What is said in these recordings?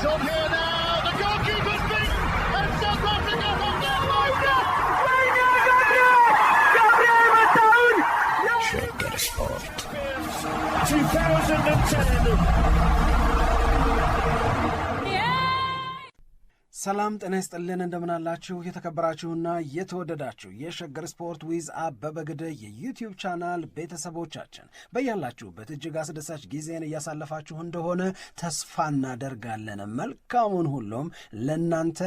It's on here now. The goalkeeper's beaten, and South Africa have Shagger Sport 2010. ሰላም ጤና ይስጥልን እንደምናላችሁ የተከበራችሁና የተወደዳችሁ የሸገር ስፖርት ዊዝ አበበ ግደይ የዩቲዩብ ቻናል ቤተሰቦቻችን በያላችሁበት እጅግ አስደሳች ጊዜን እያሳለፋችሁ እንደሆነ ተስፋ እናደርጋለን። መልካሙን ሁሉም ለናንተ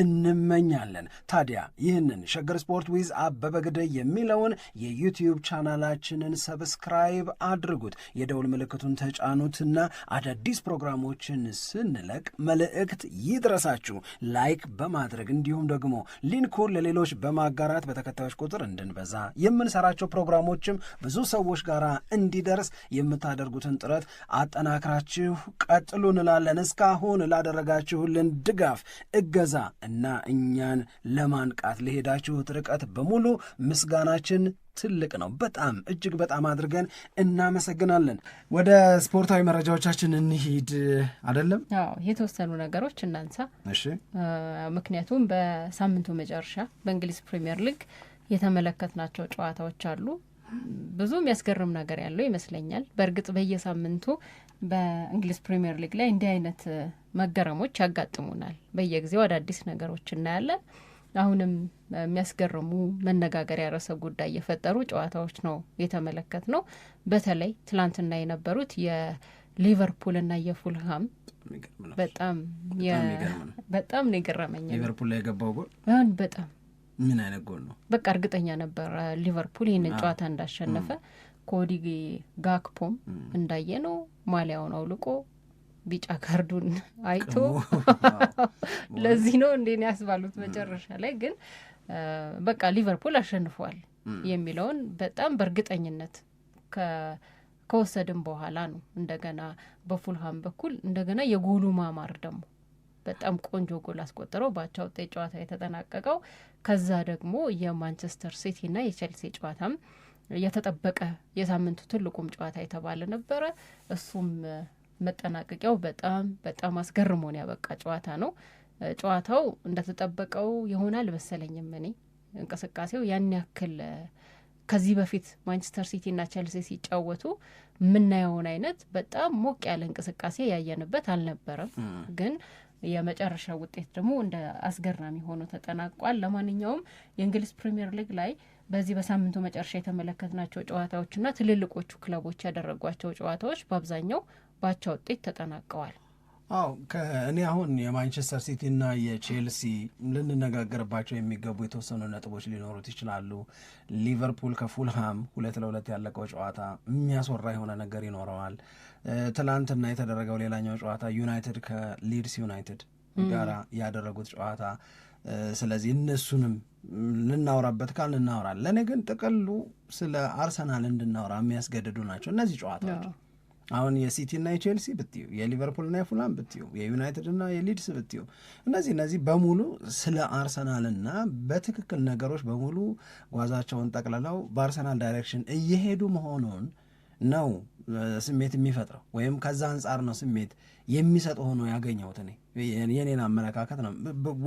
እንመኛለን። ታዲያ ይህንን ሸገር ስፖርት ዊዝ አበበ ግደይ የሚለውን የዩቲዩብ ቻናላችንን ሰብስክራይብ አድርጉት፣ የደውል ምልክቱን ተጫኑትና አዳዲስ ፕሮግራሞችን ስንለቅ መልእክት ይድረሳችሁ። ላይክ በማድረግ እንዲሁም ደግሞ ሊንኩን ለሌሎች በማጋራት በተከታዮች ቁጥር እንድንበዛ የምንሰራቸው ፕሮግራሞችም ብዙ ሰዎች ጋር እንዲደርስ የምታደርጉትን ጥረት አጠናክራችሁ ቀጥሉ እንላለን። እስካሁን ላደረጋችሁልን ድጋፍ፣ እገዛ እና እኛን ለማንቃት ለሄዳችሁት ርቀት በሙሉ ምስጋናችን ትልቅ ነው። በጣም እጅግ በጣም አድርገን እናመሰግናለን። ወደ ስፖርታዊ መረጃዎቻችን እንሂድ አይደለም? የተወሰኑ ነገሮች እናንሳ። እሺ። ምክንያቱም በሳምንቱ መጨረሻ በእንግሊዝ ፕሪሚየር ሊግ የተመለከትናቸው ጨዋታዎች አሉ። ብዙ የሚያስገርም ነገር ያለው ይመስለኛል። በእርግጥ በየሳምንቱ በእንግሊዝ ፕሪሚየር ሊግ ላይ እንዲህ አይነት መገረሞች ያጋጥሙናል። በየጊዜው አዳዲስ ነገሮች እናያለን። አሁንም የሚያስገርሙ መነጋገሪያ ርዕሰ ጉዳይ የፈጠሩ ጨዋታዎች ነው የተመለከት ነው። በተለይ ትላንትና የነበሩት የሊቨርፑልና የፉልሃም በጣም ነው የገረመኝ። ሊቨርፑል ላይ የገባው ጎል በጣም ምን አይነት ጎል ነው? በቃ እርግጠኛ ነበር ሊቨርፑል ይህንን ጨዋታ እንዳሸነፈ። ኮዲ ጋክፖም እንዳየ ነው ማሊያውን አውልቆ ቢጫ ካርዱን አይቶ ለዚህ ነው እንዴን ያስባሉት መጨረሻ ላይ ግን በቃ ሊቨርፑል አሸንፏል የሚለውን በጣም በእርግጠኝነት ከወሰድን በኋላ ነው እንደገና በፉልሃም በኩል እንደገና የጎሉ ማማር ደግሞ በጣም ቆንጆ ጎል አስቆጠረው ባቻ ውጤት ጨዋታ የተጠናቀቀው። ከዛ ደግሞ የማንቸስተር ሲቲና የቼልሲ ጨዋታም የተጠበቀ የሳምንቱ ትልቁም ጨዋታ የተባለ ነበረ። እሱም መጠናቀቂያው በጣም አስገርሞን ያበቃ ጨዋታ ነው። ጨዋታው እንደተጠበቀው ይሆናል መሰለኝም እኔ እንቅስቃሴው ያን ያክል ከዚህ በፊት ማንቸስተር ሲቲና ቼልሲ ሲጫወቱ ምናየውን አይነት በጣም ሞቅ ያለ እንቅስቃሴ ያየንበት አልነበረም። ግን የመጨረሻ ውጤት ደግሞ እንደ አስገራሚ ሆኖ ተጠናቋል። ለማንኛውም የእንግሊዝ ፕሪሚየር ሊግ ላይ በዚህ በሳምንቱ መጨረሻ የተመለከትናቸው ጨዋታዎችና ትልልቆቹ ክለቦች ያደረጓቸው ጨዋታዎች በአብዛኛው ባቻ ውጤት ተጠናቀዋል። እኔ አሁን የማንቸስተር ሲቲና የቼልሲ ልንነጋገርባቸው የሚገቡ የተወሰኑ ነጥቦች ሊኖሩት ይችላሉ። ሊቨርፑል ከፉልሃም 2-2 ያለቀው ጨዋታ የሚያስወራ የሆነ ነገር ይኖረዋል። ትላንትና የተደረገው ሌላኛው ጨዋታ ዩናይትድ ከሊድስ ዩናይትድ ጋራ ያደረጉት ጨዋታ፣ ስለዚህ እነሱንም ልናወራበት ካል እናወራል። ለእኔ ግን ጥቅሉ ስለ አርሰናል እንድናወራ የሚያስገድዱ ናቸው እነዚህ ጨዋታዎች። አሁን የሲቲና የቼልሲ ብትዩ፣ የሊቨርፑልና የፉላም ብትዩ፣ የዩናይትድና የሊድስ ብትዩ፣ እነዚህ በሙሉ ስለ አርሰናልና በትክክል ነገሮች በሙሉ ጓዛቸውን ጠቅልለው በአርሰናል ዳይሬክሽን እየሄዱ መሆኑን ነው ስሜት የሚፈጥረው፣ ወይም ከዛ አንጻር ነው ስሜት የሚሰጥ ሆኖ ያገኘሁት። እኔ የኔን አመለካከት ነው።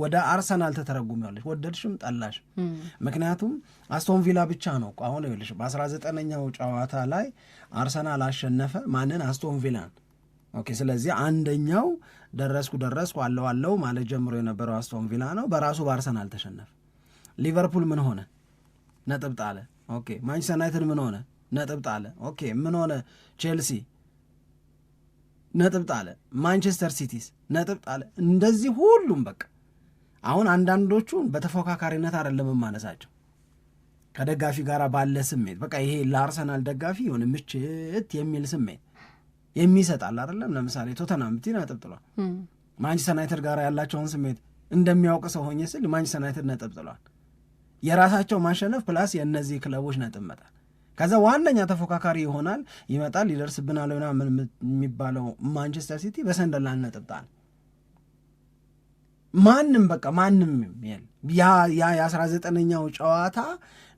ወደ አርሰናል ተተረጉሚያለሽ ወደድሽም ጠላሽ። ምክንያቱም አስቶን ቪላ ብቻ ነው አሁን ይኸውልሽ በ19ኛው ጨዋታ ላይ አርሰናል አሸነፈ ማንን? አስቶን ቪላን። ኦኬ፣ ስለዚህ አንደኛው ደረስኩ አለው ማለት ጀምሮ የነበረው አስቶን ቪላ ነው። በራሱ በአርሰናል ተሸነፈ። ሊቨርፑል ምን ሆነ? ነጥብ ጣለ። ኦኬ፣ ማንቸስተር ዩናይትድ ምን ሆነ? ነጥብ ጣለ። ኦኬ፣ ምን ሆነ? ቼልሲ ነጥብ ጣለ። ማንቸስተር ሲቲስ ነጥብ ጣለ። እንደዚህ ሁሉም በቃ አሁን አንዳንዶቹን በተፎካካሪነት አይደለም ማነሳቸው፣ ከደጋፊ ጋር ባለ ስሜት በቃ ይሄ ለአርሰናል ደጋፊ የሆነ ምችት የሚል ስሜት የሚሰጣል አይደለም። ለምሳሌ ቶተናም ብቲ ነጥብ ጥሏል። ማንቸስተር ዩናይትድ ጋር ያላቸውን ስሜት እንደሚያውቅ ሰው ሆኜ ስል ማንቸስተር ዩናይትድ ነጥብ ጥሏል። የራሳቸው ማሸነፍ ፕላስ የእነዚህ ክለቦች ነጥብ መጣል፣ ከዛ ዋነኛ ተፎካካሪ ይመጣል ይደርስብናል ምን የሚባለው ማንቸስተር ሲቲ በሰንደርላንድ ነጥብ ጣል። ማንም ያ የ19ኛው ጨዋታ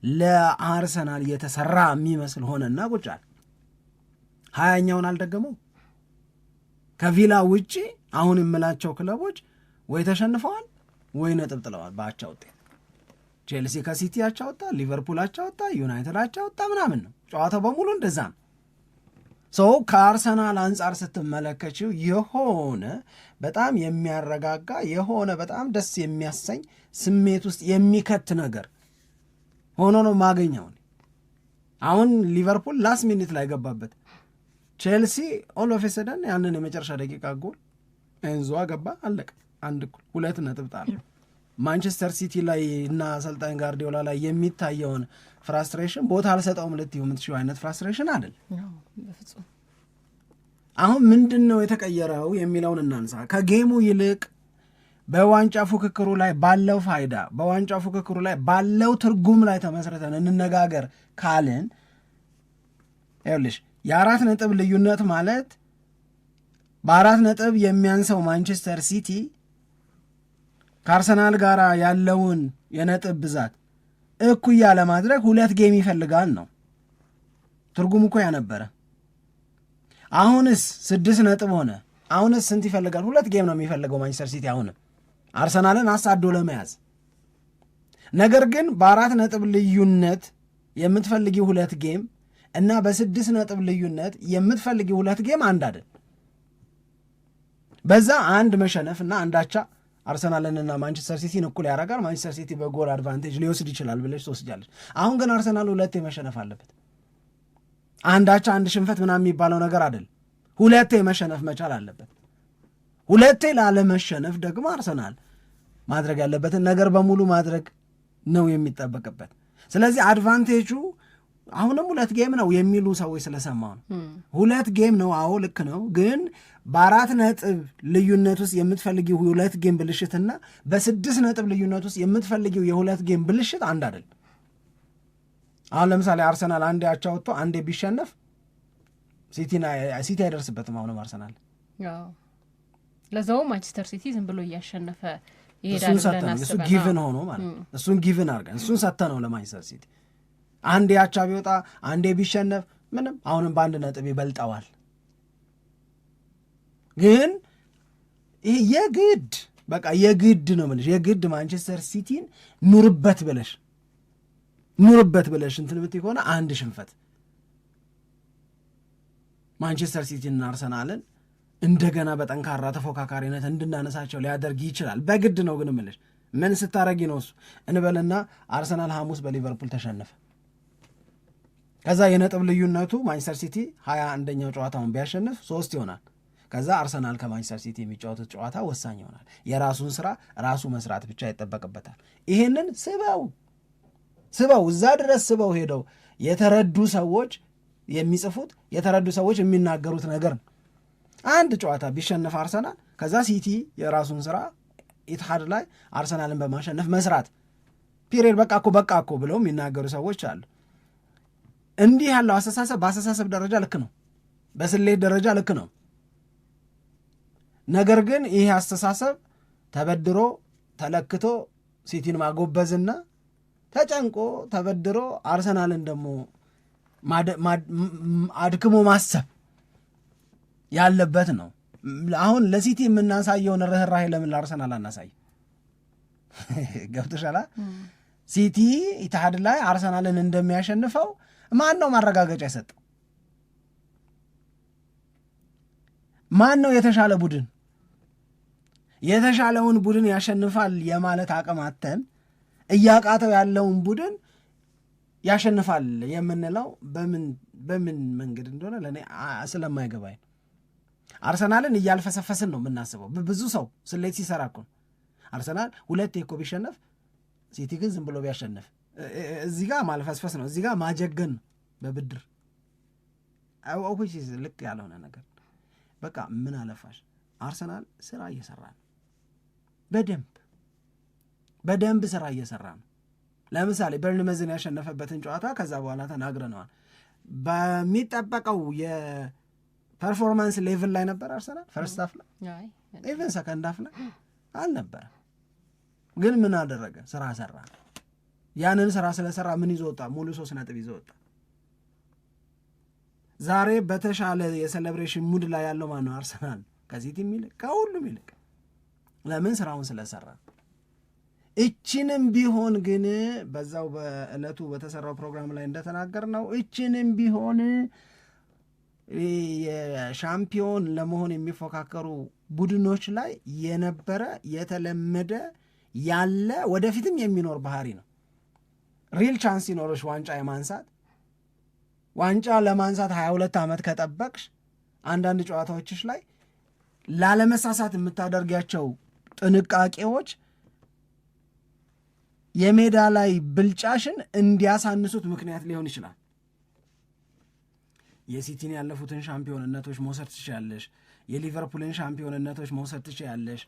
ለአርሰናል የተሰራ የሚመስል ሆነና ቁጫል 20ኛውን አልደገመው። ከቪላ ውጪ አሁን የምላቸው ክለቦች ወይ ተሸንፈዋል ወይ ነጥብ ጥለዋል በአቻ ውጤት። ቼልሲ ከሲቲ አቻ ወጣ፣ ሊቨርፑል አቻ ወጣ፣ ዩናይትድ አቻ ወጣ ምናምን ነው ጨዋታው በሙሉ እንደዛ ነው። ሰው ከአርሰናል አንጻር ስትመለከችው የሆነ በጣም የሚያረጋጋ የሆነ በጣም ደስ የሚያሰኝ ስሜት ውስጥ የሚከት ነገር ሆኖ ነው ማገኘው። አሁን ሊቨርፑል ላስት ሚኒት ላይ ገባበት፣ ቼልሲ ኦል ኦፍ ሰደን ያንን የመጨረሻ ደቂቃ ጎል ኤንዞ ገባ፣ አለቀ፣ 1-2 ነጥብ ጣለ። ማንቸስተር ሲቲ ላይ እና አሰልጣኝ ጋርዲዮላ ላይ የሚታየውን ፍራስትሬሽን ቦታ አልሰጠውም ልትዩ የምትሽው አይነት ፍራስትሬሽን አይደል። አሁን ምንድን ነው የተቀየረው የሚለውን እናንሳ። ከጌሙ ይልቅ በዋንጫ ፉክክሩ ላይ ባለው ፋይዳ፣ በዋንጫ ፉክክሩ ላይ ባለው ትርጉም ላይ ተመስርተን እንነጋገር ካልን ይኸውልሽ 4 ነጥብ ልዩነት ማለት በ4 ነጥብ የሚያንሰው ማንቸስተር ሲቲ ከአርሰናል ጋር ያለውን የነጥብ ብዛት እኩያ ለማድረግ 2 ጌም ይፈልጋል ነው ትርጉም እኮ ያነበረ። አሁንስ 6 ነጥብ ሆነ። አሁንስ ስንት ይፈልጋል? 2 ጌም ነው የሚፈልገው ማንቸስተር ሲቲ አሁንም አርሰናልን አሳዶ ለመያዝ። ነገር ግን በ4 ነጥብ ልዩነት የምትፈልጊው 2 ጌም እና በ6 ነጥብ ልዩነት የምትፈልጊው 2 ጌም አንድ አይደል። በዛ አንድ መሸነፍ እና አንዳቻ አርሰናልንና ማንቸስተር ሲቲን እኩል ያደርጋል። ማንቸስተር ሲቲ በጎል አድቫንቴጅ ሊወስድ ይችላል ብለሽ ትወስጃለሽ። አሁን ግን አርሰናል 2 መሸነፍ አለበት። አንዳቻ አንድ ሽንፈት ምናምን የሚባለው ነገር አይደል። 2 መሸነፍ መቻል አለበት። 2 ላለመሸነፍ ደግሞ አርሰናል ማድረግ ያለበትን ነገር በሙሉ ማድረግ ነው የሚጠበቅበት። ስለዚህ አድቫንቴጁ አሁንም 2 ጌም ነው የሚሉ ሰዎች ስለሰማው ነው። 2 ጌም ነው፣ አዎ ልክ ነው። ግን በ4 ነጥብ ልዩነት ውስጥ የምትፈልጊው 2 ጌም ብልሽትና በ6 ነጥብ ልዩነት ውስጥ የምትፈልጊው የ2 ጌም ብልሽት አንድ አይደል። አሁን ለምሳሌ አርሰናል አንዴ አቻ ወጥቶ አንዴ ቢሸነፍ ሲቲ አይደርስበትም። አሁንም አርሰናል ለዛው ማንቸስተር ሲቲ ዝም ብሎ እያሸነፈ ይሄዳል ብለን አስበናል። እሱ ጊቭን ሆኖ ማለት እሱን ጊቭን አድርገን እሱን ሰተነው ለማንቸስተር ሲቲ አንዴ አቻ ቢወጣ አንዴ ቢሸነፍ ምንም አሁንም በ1 ነጥብ ይበልጠዋል። ግን ይሄ የግድ በቃ የግድ ነው የምልሽ፣ የግድ ማንቸስተር ሲቲን ኑርበት ብለሽ እንትን ብትይ ከሆነ አንድ ሽንፈት ማንቸስተር ሲቲና አርሰናልን እንደገና በጠንካራ ተፎካካሪነት እንድናነሳቸው ሊያደርግ ይችላል። በግድ ነው ግን የምልሽ። ምን ስታረጊ ነው እሱ እንበልና አርሰናል ሐሙስ በሊቨርፑል ተሸነፈ። ከዛ የነጥብ ልዩነቱ ማንቸስተር ሲቲ 21ኛው ጨዋታውን ቢያሸንፍ 3 ይሆናል። ከዛ አርሰናል ከማንቸስተር ሲቲ የሚጫወቱት ጨዋታ ወሳኝ ይሆናል። የራሱን ስራ ራሱ መስራት ብቻ ይጠበቅበታል። ይሄንን ስበው እዛ ድረስ ስበው ሄደው የተረዱ ሰዎች የሚጽፉት የተረዱ ሰዎች የሚናገሩት ነገር ነው። አንድ ጨዋታ ቢሸነፍ አርሰናል ከዛ ሲቲ የራሱን ስራ ኢትሃድ ላይ አርሰናልን በማሸነፍ መስራት ፒሪየድ በቃ እኮ ብለው የሚናገሩ ሰዎች አሉ። እንዲህ ያለው አስተሳሰብ በአስተሳሰብ ደረጃ ልክ ነው፣ በስሌት ደረጃ ልክ ነው። ነገር ግን ይህ አስተሳሰብ ተበድሮ ተለክቶ ሲቲን ማጎበዝና ተጨንቆ ተበድሮ አርሰናልን ደግሞ አድክሞ ማሰብ ያለበት ነው። አሁን ለሲቲ የምናሳየውን ርህራሄ ለምን ለአርሰናል አናሳይ? ገብቶሻል? ሲቲ ኢትሃድ ላይ አርሰናልን እንደሚያሸንፈው ማን ነው ማረጋገጫ የሰጠው? ማን ነው የተሻለ ቡድን የተሻለውን ቡድን ያሸንፋል የማለት አቅም አተን እያቃተው ያለውን ቡድን ያሸንፋል የምንለው በምን መንገድ እንደሆነ ለእኔ ስለማይገባኝ አርሰናልን እያልፈሰፈስን ነው የምናስበው። ብዙ ሰው ስሌት ሲሰራ እኮ አርሰናል 2 እኮ ቢሸነፍ ሲቲ ግን ዝም ብሎ ቢያሸንፍ እዚህ ጋር ማልፈስፈስ ነው፣ እዚህ ጋር ማጀገን ነው በብድር ልክ ያልሆነ ነገር። በቃ ምን አለፋሽ አርሰናል ስራ እየሰራ ነው፣ በደንብ ስራ እየሰራ ነው። ለምሳሌ በርንመዝን ያሸነፈበትን ጨዋታ ከዛ በኋላ ተናግረነዋል። በሚጠበቀው የፐርፎርማንስ ሌቭል ላይ ነበር አርሰናል ፈርስት ሃፍ ላይ ኢቨን ሰከንድ ሃፍ ላይ አልነበረም። ግን ምን አደረገ? ስራ ሰራ። ያንን ስራ ስለሰራ ምን ይዞ ወጣ? ሙሉ 3 ነጥብ ይዞ ወጣ። ዛሬ በተሻለ የሴሌብሬሽን ሙድ ላይ ያለው ማነው? አርሰናል ከሲቲም ይልቅ ከሁሉም ይልቅ። ለምን? ስራውን ስለሰራ። እችንም ቢሆን ግን በዛው በዕለቱ በተሰራው ፕሮግራም ላይ እንደተናገር ነው እችንም ቢሆን የሻምፒዮን ለመሆን የሚፎካከሩ ቡድኖች ላይ የነበረ የተለመደ ያለ ወደፊትም የሚኖር ባህሪ ነው። ሪል ቻንስ ሲኖርሽ ዋንጫ የማንሳት ዋንጫ ለማንሳት 22 ዓመት ከጠበቅሽ አንዳንድ ጨዋታዎችሽ ላይ ላለመሳሳት የምታደርጊያቸው ጥንቃቄዎች የሜዳ ላይ ብልጫሽን እንዲያሳንሱት ምክንያት ሊሆን ይችላል። የሲቲን ያለፉትን ሻምፒዮንነቶች መውሰድ ትችያለሽ። የሊቨርፑልን ሻምፒዮንነቶች መውሰድ ትችያለሽ።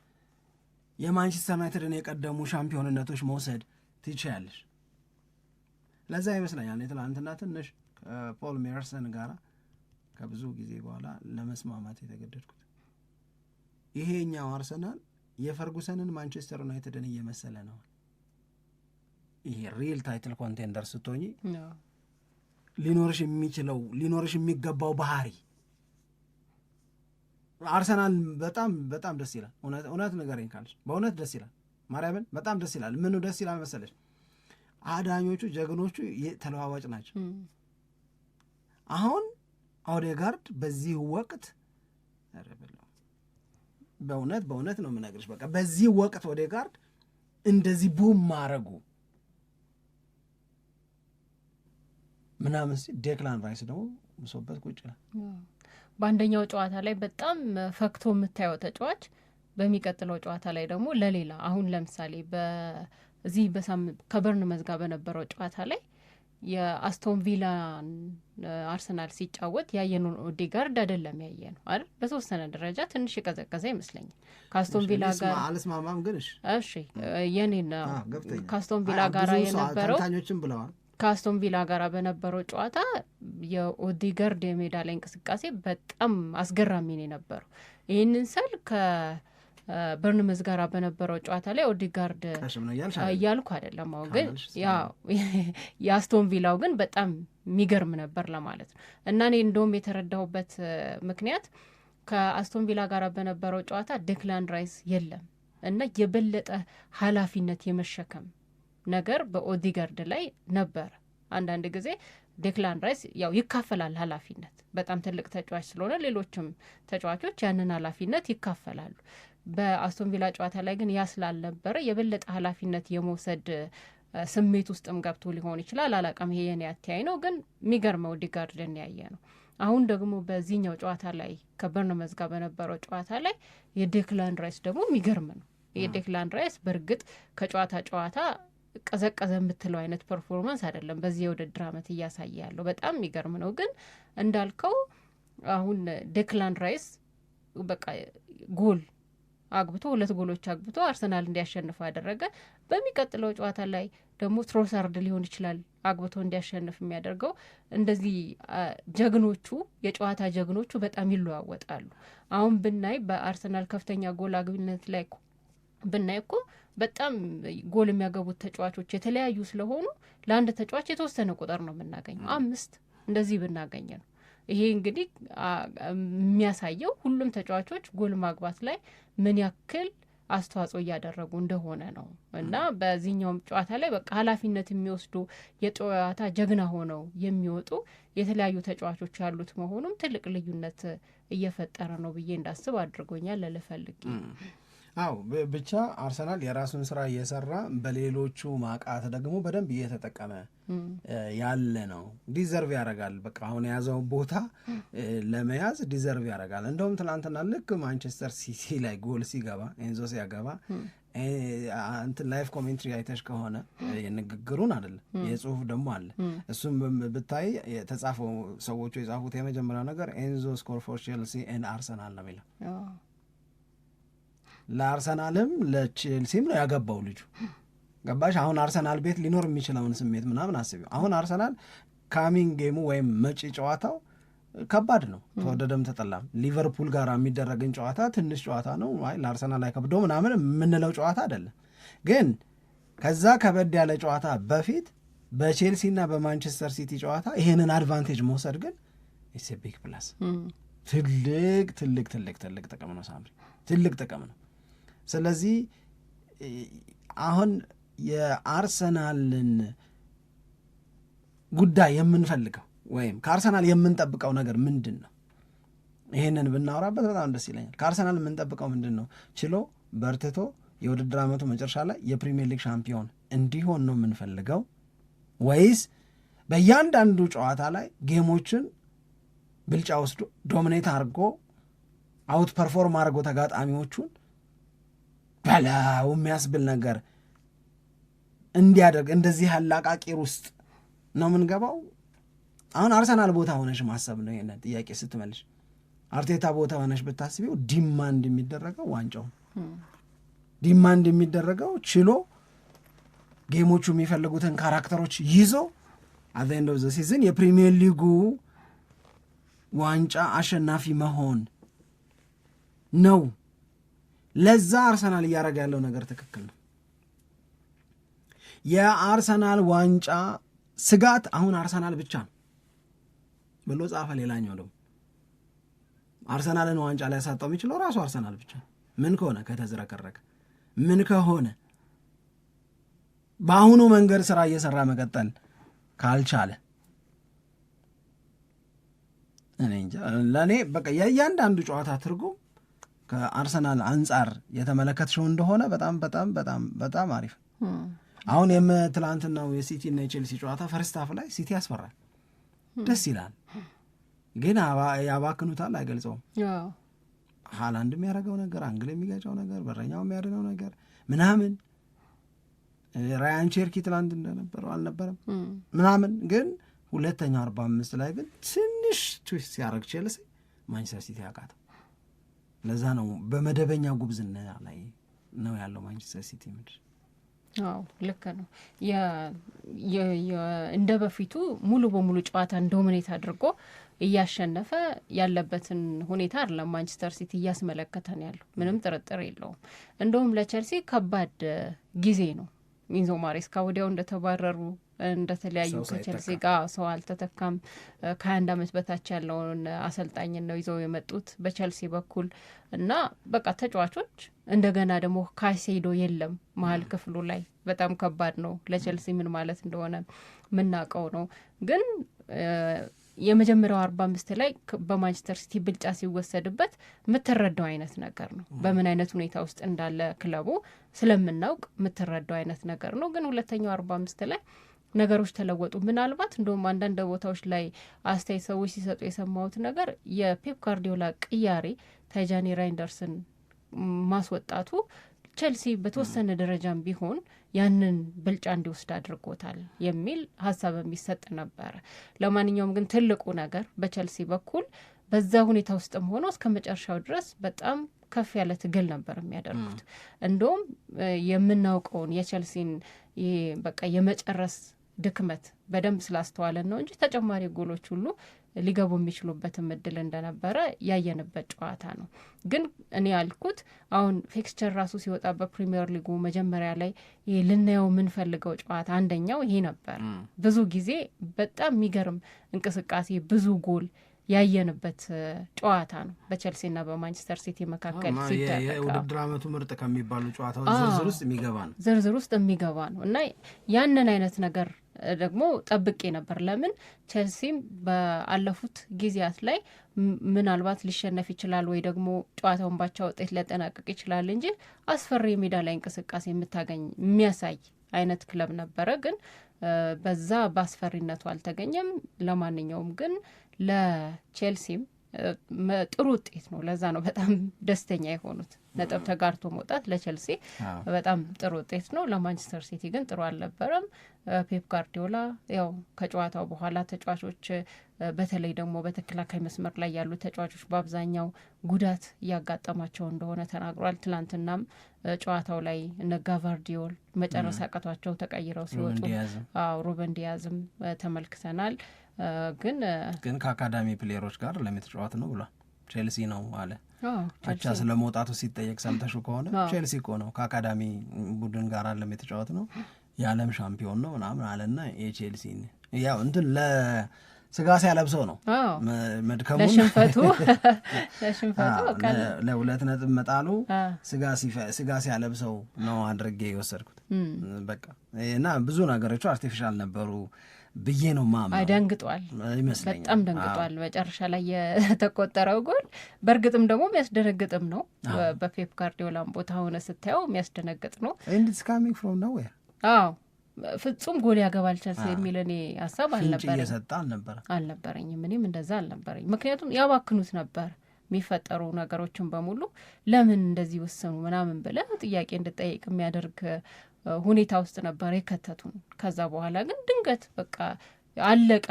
የማንቸስተር ዩናይትድን የቀደሙ ሻምፒዮንነቶች መውሰድ ትችያለሽ። ለዛ ይመስለኛል ትናንትና ትንሽ ከፖል ሜርሰን ጋር ከብዙ ጊዜ በኋላ ለመስማማት የተገደድኩት። ይሄኛው አርሰናል የፈርጉሰንን ማንቸስተር ዩናይትድን እየመሰለ ነው። ይሄ ሪል ታይትል ኮንቴንደር ስትሆኚ ሊኖርሽ የሚገባው ባህሪ አርሰናል በጣም በጣም ደስ ይላል። እውነት ንገረኝ ካልሽ በእውነት ደስ ይላል። ማርያምን በጣም ደስ ይላል። ምኑ ደስ ይላል መሰለሽ? አዳኞቹ ጀግኖቹ ተለዋዋጭ ናቸው። አሁን ኦዴጋርድ በዚህ ወቅት በእውነት ነው የምነግርሽ፣ በቃ በዚህ ወቅት ኦዴጋርድ እንደዚህ ቡም ማረጉ ምናምን ሲል ዴክላን ራይስ ደግሞ ብሶበት ቁጭ ይላል። በአንደኛው ጨዋታ ላይ በጣም ፈክቶ የምታየው ተጫዋች በሚቀጥለው ጨዋታ ላይ ደግሞ ለሌላ አሁን ለምሳሌ በዚህ ከበርንመዝ ጋር በነበረው ጨዋታ ላይ የአስቶን ቪላን አርሰናል ሲጫወት ያየነውን ኦዴጋርድ አይደለም ያየነው አይደል? በተወሰነ ደረጃ ትንሽ የቀዘቀዘ ይመስለኛል ከአስቶን ቪላ ጋር። አልስማማም ግን እሺ የኔና ከአስቶን ቪላ ጋር የነበረው ታኞችም ብለዋል። ከአስቶን ቪላ ጋር በነበረው ጨዋታ የኦዴጋርድ የሜዳ ላይ እንቅስቃሴ በጣም አስገራሚ ነው የነበረው። ይህንን ስል በርንመዝ ጋር በነበረው ጨዋታ ላይ ኦዴጋርድ እያልኩ አይደለም። አሁን ግን የአስቶን ቪላው ግን በጣም የሚገርም ነበር ለማለት ነው። እና እኔ እንደውም የተረዳሁበት ምክንያት ከአስቶን ቪላ ጋር በነበረው ጨዋታ ዴክላን ራይስ የለም እና የበለጠ ኃላፊነት የመሸከም ነገር በኦዴጋርድ ላይ ነበር። አንዳንድ ጊዜ ዴክላን ራይስ ያው ይካፈላል ኃላፊነት፣ በጣም ትልቅ ተጫዋች ስለሆነ ሌሎችም ተጫዋቾች ያንን ኃላፊነት ይካፈላሉ። በአስቶን ቪላ ጨዋታ ላይ ግን ያ ስላልነበረ የበለጠ ኃላፊነት የመውሰድ ስሜት ውስጥም ገብቶ ሊሆን ይችላል። አላውቅም፣ ይሄ የኔ አተያይ ነው። ግን የሚገርመው ኦዴጋርድን ያየ ነው። አሁን ደግሞ በዚህኛው ጨዋታ ላይ ከበርንመዝ ጋር በነበረው ጨዋታ ላይ የዴክላን ራይስ ደግሞ የሚገርም ነው። የዴክላን ራይስ በእርግጥ ከጨዋታ ጨዋታ ቀዘቀዘ የምትለው አይነት ፐርፎርማንስ አይደለም በዚህ የውድድር ዓመት እያሳየ ያለው፣ በጣም የሚገርም ነው። ግን እንዳልከው አሁን ዴክላን ራይስ በቃ ጎል አግብቶ 2 ጎሎች አግብቶ አርሰናል እንዲያሸንፍ ያደረገ፣ በሚቀጥለው ጨዋታ ላይ ደግሞ ትሮሳርድ ሊሆን ይችላል አግብቶ እንዲያሸንፍ የሚያደርገው። እንደዚህ ጀግኖቹ የጨዋታ ጀግኖቹ በጣም ይለዋወጣሉ። አሁን ብናይ በአርሰናል ከፍተኛ ጎል አግቢነት ላይ ብናይ እኮ በጣም ጎል የሚያገቡት ተጫዋቾች የተለያዩ ስለሆኑ ለአንድ ተጫዋች የተወሰነ ቁጥር ነው የምናገኘው፣ 5 እንደዚህ ብናገኘ ነው። ይሄ እንግዲህ የሚያሳየው ሁሉም ተጫዋቾች ጎል ማግባት ላይ ምን ያክል አስተዋጽኦ እያደረጉ እንደሆነ ነው። እና በዚህኛውም ጨዋታ ላይ በቃ ኃላፊነት የሚወስዱ የጨዋታ ጀግና ሆነው የሚወጡ የተለያዩ ተጫዋቾች ያሉት መሆኑም ትልቅ ልዩነት እየፈጠረ ነው ብዬ እንዳስብ አድርጎኛል። ለልፈልግ አው ብቻ አርሰናል የራሱን ስራ እየሰራ በሌሎቹ ማቃት ደግሞ በደንብ እየተጠቀመ ያለ ነው። ዲዘርቭ ያደርጋል። በቃ አሁን የያዘው ቦታ ለመያዝ ዲዘርቭ ያደርጋል። እንደውም ትናንትና ልክ ማንቸስተር ሲቲ ላይ ጎል ሲገባ ኤንዞ ሲያገባ እንትን ላይፍ ኮሜንትሪ አይተሽ ከሆነ የንግግሩን አይደለም የጽሁፍ ደግሞ አለ። እሱም ብታይ የተጻፈው ሰዎቹ የጻፉት የመጀመሪያው ነገር ኤንዞ ስኮር ፎር ቼልሲ ኤንድ አርሰናል ነው የሚለው። ለአርሰናልም ለቼልሲም ነው ያገባው ልጁ። ገባሽ? አሁን አርሰናል ቤት ሊኖር የሚችለውን ስሜት ምናምን አስቢው። አሁን አርሰናል ካሚንግ ጌሙ ወይም መጪ ጨዋታው ከባድ ነው፣ ተወደደም ተጠላም። ሊቨርፑል ጋር የሚደረግን ጨዋታ ትንሽ ጨዋታ ነው፣ ለአርሰናል አይከብዶ ምናምን የምንለው ጨዋታ አይደለም። ግን ከዛ ከበድ ያለ ጨዋታ በፊት በቼልሲና በማንቸስተር ሲቲ ጨዋታ ይሄንን አድቫንቴጅ መውሰድ ግን ኢትስ ኤ ቢግ ፕላስ። ትልቅ ጥቅም ነው ሳምሪ፣ ትልቅ ጥቅም ነው። ስለዚህ አሁን የአርሰናልን ጉዳይ የምንፈልገው ወይም ከአርሰናል የምንጠብቀው ነገር ምንድን ነው? ይሄንን ብናወራበት በጣም ደስ ይለኛል። ከአርሰናል የምንጠብቀው ምንድን ነው? ችሎ በርትቶ የውድድር ዓመቱ መጨረሻ ላይ የፕሪሚየር ሊግ ሻምፒዮን እንዲሆን ነው የምንፈልገው ወይስ በእያንዳንዱ ጨዋታ ላይ ጌሞችን ብልጫ ወስዶ ዶሚኔት አድርጎ አውት ፐርፎርም አድርጎ ተጋጣሚዎቹን በላው የሚያስብል ነገር እንዲያደርግ እንደዚህ ያለ አቃቂር ውስጥ ነው የምንገባው? አሁን አርሰናል ቦታ ሆነሽ ማሰብ ነው ይሄንን ጥያቄ ስትመልሽ። አርቴታ ቦታ ሆነሽ ብታስቢው ዲማንድ የሚደረገው ዋንጫው ዲማንድ የሚደረገው ችሎ ጌሞቹ የሚፈልጉትን ካራክተሮች ይዞ አት ዘ ኤንድ ኦፍ ዘ ሲዝን የፕሪሚየር ሊጉ ዋንጫ አሸናፊ መሆን ነው። ለዛ አርሰናል እያደረገ ያለው ነገር ትክክል ነው። የአርሰናል ዋንጫ ስጋት አሁን አርሰናል ብቻ ነው ብሎ ጻፈ። ሌላኛው ደግሞ አርሰናልን ዋንጫ ላይ ያሳጣው የሚችለው ራሱ አርሰናል ብቻ ነው። ምን ከሆነ ከተዝረከረከ፣ ምን ከሆነ በአሁኑ መንገድ ስራ እየሰራ መቀጠል ካልቻለ እኔ እንጃ። ለእኔ በቃ የእያንዳንዱ ጨዋታ ትርጉም ከአርሰናል አንጻር የተመለከትሽው እንደሆነ በጣም በጣም በጣም በጣም አሪፍ። አሁን የትላንትናው የሲቲ እና የቼልሲ ጨዋታ ፈርስት ሃፍ ላይ ሲቲ ያስፈራል፣ ደስ ይላል፣ ግን ያባክኑታል፣ አይገልጸውም። ሃላንድ የሚያደርገው ነገር፣ አንግል የሚገጫው ነገር፣ በረኛው የሚያድነው ነገር ምናምን፣ ራያን ቼርኪ ትላንት እንደነበረው አልነበረም ምናምን። ግን ሁለተኛው 45 ላይ ግን ትንሽ ትዊስት ሲያደርግ ቼልሲ ማንቸስተር ሲቲ ያቃተው። ለዛ ነው በመደበኛ ጉብዝና ላይ ነው ያለው ማንቸስተር ሲቲ ምድር። አዎ ልክ ነው። እንደ በፊቱ ሙሉ በሙሉ ጨዋታን ዶሚኔት አድርጎ እያሸነፈ ያለበትን ሁኔታ አይደለም ማንቸስተር ሲቲ እያስመለከተን ያለው፣ ምንም ጥርጥር የለውም። እንደውም ለቼልሲ ከባድ ጊዜ ነው። ኢንዞ ማሬስካ ወዲያው እንደተባረሩ እንደተለያዩ ከቼልሲ ጋር ሰው አልተተካም። ከ21 ዓመት በታች ያለውን አሰልጣኝ ነው ይዘው የመጡት በቼልሲ በኩል እና በቃ ተጫዋቾች እንደገና ደግሞ ካይሴዶ የለም መሀል ክፍሉ ላይ በጣም ከባድ ነው ለቼልሲ። ምን ማለት እንደሆነ የምናውቀው ነው። ግን የመጀመሪያው 45 ላይ በማንቸስተር ሲቲ ብልጫ ሲወሰድበት የምትረዳው አይነት ነገር ነው። በምን አይነት ሁኔታ ውስጥ እንዳለ ክለቡ ስለምናውቅ የምትረዳው አይነት ነገር ነው። ግን ሁለተኛው 45 ላይ ነገሮች ተለወጡ። ምናልባት እንደውም አንዳንድ ቦታዎች ላይ አስተያየት ሰዎች ሲሰጡ የሰማሁት ነገር የፔፕ ጋርዲዮላ ቅያሬ ታይጃኒ ራይንደርስን ማስወጣቱ ቼልሲ በተወሰነ ደረጃም ቢሆን ያንን ብልጫ እንዲወስድ አድርጎታል የሚል ሀሳብ የሚሰጥ ነበረ። ለማንኛውም ግን ትልቁ ነገር በቼልሲ በኩል በዛ ሁኔታ ውስጥም ሆኖ እስከ መጨረሻው ድረስ በጣም ከፍ ያለ ትግል ነበር የሚያደርጉት። እንደውም የምናውቀውን የቼልሲን በቃ የመጨረስ ድክመት በደንብ ስላስተዋለን ነው እንጂ ተጨማሪ ጎሎች ሁሉ ሊገቡ የሚችሉበትም እድል እንደነበረ ያየንበት ጨዋታ ነው። ግን እኔ ያልኩት አሁን ፊክስቸር ራሱ ሲወጣ በፕሪሚየር ሊጉ መጀመሪያ ላይ ልናየው የምንፈልገው ጨዋታ አንደኛው ይሄ ነበር። ብዙ ጊዜ በጣም የሚገርም እንቅስቃሴ፣ ብዙ ጎል ያየንበት ጨዋታ ነው በቼልሲና በማንቸስተር ሲቲ መካከል ሲደረግ የውድድር ዓመቱ ምርጥ ከሚባሉ ጨዋታዎች ዝርዝር ውስጥ የሚገባ ነው እና ያንን አይነት ነገር ደግሞ ጠብቄ ነበር። ለምን ቼልሲም በአለፉት ጊዜያት ላይ ምናልባት ሊሸነፍ ይችላል ወይ ደግሞ ጨዋታውን ባቻ ውጤት ሊያጠናቅቅ ይችላል እንጂ አስፈሪ ሜዳ ላይ እንቅስቃሴ የምታገኝ የሚያሳይ አይነት ክለብ ነበረ። ግን በዛ በአስፈሪነቱ አልተገኘም። ለማንኛውም ግን ለቼልሲም ጥሩ ውጤት ነው። ለዛ ነው በጣም ደስተኛ የሆኑት። ነጥብ ተጋርቶ መውጣት ለቼልሲ በጣም ጥሩ ውጤት ነው። ለማንቸስተር ሲቲ ግን ጥሩ አልነበረም። ፔፕ ጋርዲዮላ ያው ከጨዋታው በኋላ ተጫዋቾች በተለይ ደግሞ በተከላካይ መስመር ላይ ያሉ ተጫዋቾች በአብዛኛው ጉዳት እያጋጠማቸው እንደሆነ ተናግሯል። ትላንትናም ጨዋታው ላይ እነ ጋቫርዲዮል መጨረስ አቅቷቸው ተቀይረው ሲወጡ ሩበን ዲያዝም ተመልክተናል። ግን ከአካዳሚ ፕሌየሮች ጋር ለመተጫወት ነው ብሏል። ቼልሲ ነው አለ። አቻ ስለ መውጣቱ ሲጠየቅ ሰምተሹ ከሆነ ቼልሲ እኮ ነው ከአካዳሚ ቡድን ጋር ለመተጫወት ነው፣ የዓለም ሻምፒዮን ነው ምናምን አለና የቼልሲ ያው እንትን ስጋ ሲያለብሰው ነው መድከሙን ለሽንፈቱ ለ2 ነጥብ መጣሉ ስጋ ሲያለብሰው ነው አድርጌ የወሰድኩት። በቃ እና ብዙ ነገሮቹ አርቲፊሻል ነበሩ ብዬ ነው ማምነው። አይደንግጧል ይመስለኛል፣ በጣም ደንግጧል መጨረሻ ላይ የተቆጠረው ጎል። በእርግጥም ደግሞ የሚያስደነግጥም ነው። በፔፕ ጋርዲዮላም ቦታ ሆነ ስታየው የሚያስደነግጥ ነው። and it's coming from nowhere። ፍጹም ጎል ያገባል ቸልሲ የሚል እኔ ሀሳብ አልነበረኝም። እኔም እንደዛ አልነበረኝ። ምክንያቱም ያባክኑት ነበር የሚፈጠሩ ነገሮችን በሙሉ ለምን እንደዚህ ወሰኑ ምናምን ብለህ ጥያቄ እንድጠይቅ የሚያደርግ ሁኔታ ውስጥ ነበር የከተቱን። ከዛ በኋላ ግን ድንገት በቃ አለቀ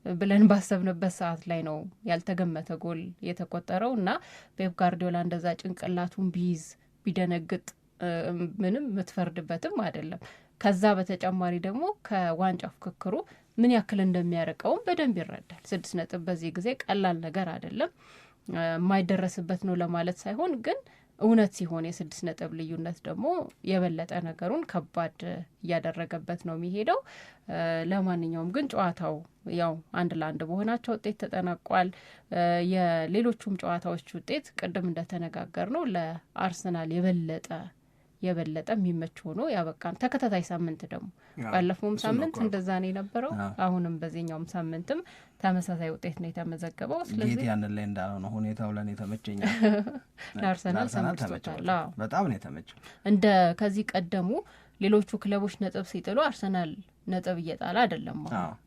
ብለን ባሰብንበት ሰዓት ላይ ነው ያልተገመተ ጎል የተቆጠረው እና ፔፕ ጋርዲዮላ እንደዛ ጭንቅላቱን ቢይዝ ቢደነግጥ ምንም የምትፈርድበትም አይደለም። ከዛ በተጨማሪ ደግሞ ከዋንጫ ፍክክሩ ምን ያክል እንደሚያርቀውም በደንብ ይረዳል። 6 ነጥብ በዚህ ጊዜ ቀላል ነገር አይደለም። የማይደረስበት ነው ለማለት ሳይሆን ግን እውነት ሲሆን የ6 ነጥብ ልዩነት ደግሞ የበለጠ ነገሩን ከባድ እያደረገበት ነው የሚሄደው። ለማንኛውም ግን ጨዋታው ያው 1-1 በሆናቸው ውጤት ተጠናቋል። የሌሎቹም ጨዋታዎች ውጤት ቅድም እንደተነጋገር ነው ለአርሰናል የበለጠ የሚመች ሆኖ ያበቃን። ተከታታይ ሳምንት ደግሞ ባለፈውም ሳምንት እንደዛ ነው የነበረው። አሁንም በዚህኛውም ሳምንትም ተመሳሳይ ውጤት ነው የተመዘገበው። ስለዚህ ያንን ላይ እንዳለው ነው ሁኔታው ለኔ ተመቸኛል። ለአርሰናል ተመችቶታል። በጣም ነው የተመቸው። እንደ ከዚህ ቀደሙ ሌሎቹ ክለቦች ነጥብ ሲጥሉ አርሰናል ነጥብ እየጣለ አይደለም።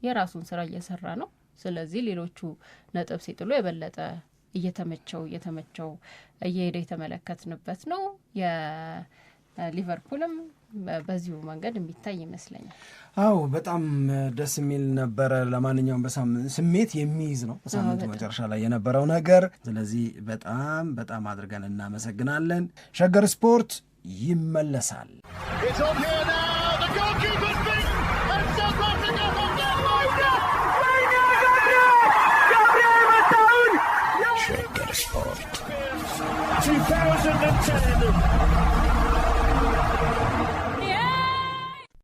የራሱን ስራ እየሰራ ነው። ስለዚህ ሌሎቹ ነጥብ ሲጥሉ የበለጠ እየተመቸው እየሄደ የተመለከትንበት ነው። ሊቨርፑልም በዚሁ መንገድ የሚታይ ይመስለኛል። በጣም ደስ የሚል ነበረ። ለማንኛውም ስሜት የሚይዝ ነው በሳምንቱ መጨረሻ ላይ የነበረው ነገር። ስለዚህ በጣም አድርገን እናመሰግናለን። ሸገር ስፖርት ይመለሳል። ሸገር ስፖርት 2010